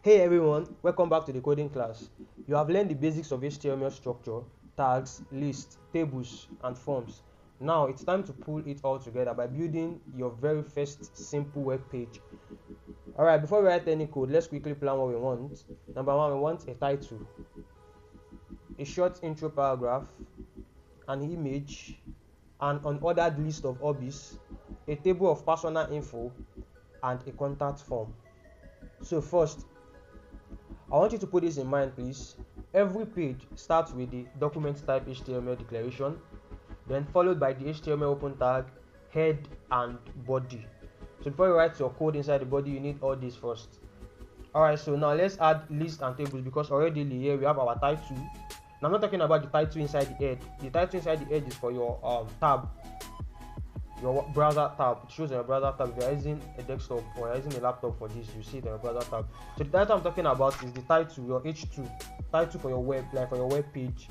Hey everyone, welcome back to the coding class. You have learned the basics of HTML structure, tags, lists, tables, and forms. Now it's time to pull it all together by building your very first simple web page. Alright, before we write any code, let's quickly plan what we want. Number one, we want a title, a short intro paragraph, an image, an unordered list of hobbies, a table of personal info, and a contact form. So first, I want you to put this in mind, please. Every page starts with the document type HTML declaration, then followed by the HTML open tag, head, and body. So before you write your code inside the body, you need all this first. Alright, so now let's add lists and tables, because already here we have our title. Now I'm not talking about the title inside the head. The title inside the head is for your tab, your browser tab. It shows on your browser tab. If you're using a desktop or you're using a laptop for this, you see it on your browser tab. So the title I'm talking about is the title, your H2 title for your web, like for your web page.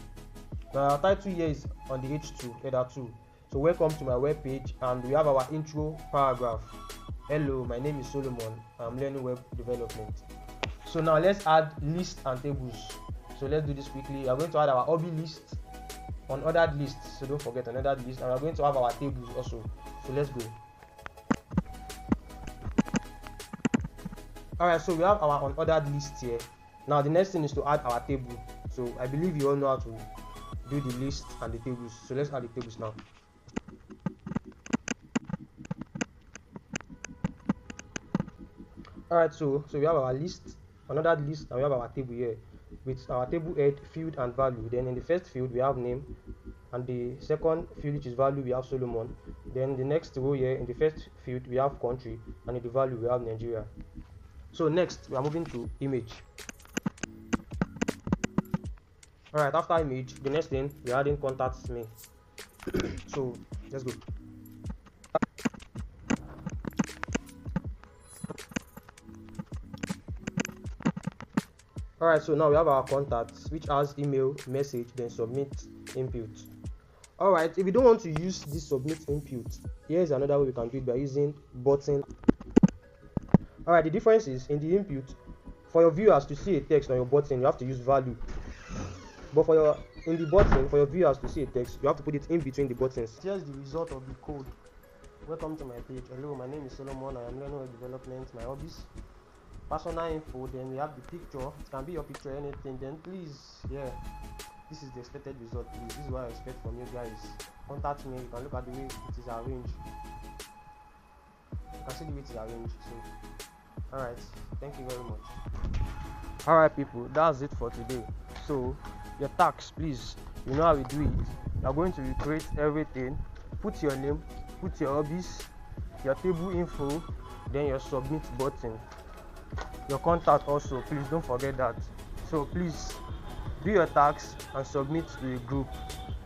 Now our title here is on the H2 header 2. So welcome to my web page, and we have our intro paragraph. Hello, my name is Solomon. I'm learning web development. So now let's add lists and tables. So let's do this quickly. We are going to add our hobby list, unordered lists, so don't forget unordered list, and we're going to have our tables also. So let's go. Alright, so we have our unordered list here. Now the next thing is to add our table. So I believe you all know how to do the list and the tables. So let's add the tables now. Alright, so we have our list, unordered list, and we have our table here with our table head, field, and value. Then in the first field we have name, and the second field, which is value, we have Solomon. Then the next row here, in the first field we have country, and in the value we have Nigeria. So next we are moving to image. Alright, after image, the next thing we are adding contact me. So let's go. Alright, so now we have our contacts, which has email, message, then submit input. Alright, if you don't want to use this submit input, here's another way we can do it by using button. Alright, the difference is in the input, for your viewers to see a text on your button, you have to use value. But in the button, for your viewers to see a text, you have to put it in between the buttons. Here's the result of the code. Welcome to my page. Hello, my name is Solomon. I am learning web development, my hobbies, personal info. Then we have the picture. It can be your picture, anything. Then please, this is the expected result. Please, this is what I expect from you guys. Contact me. You can look at the way it is arranged. You can see the way it is arranged. So alright, thank you very much. Alright people, that's it for today. So your tags, please, you know how we do it. You are going to recreate everything. Put your name, put your hobbies, your table info, then your submit button, your contact also, please don't forget that. So please do your tags and submit to a group.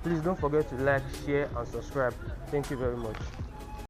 Please don't forget to like, share, and subscribe. Thank you very much.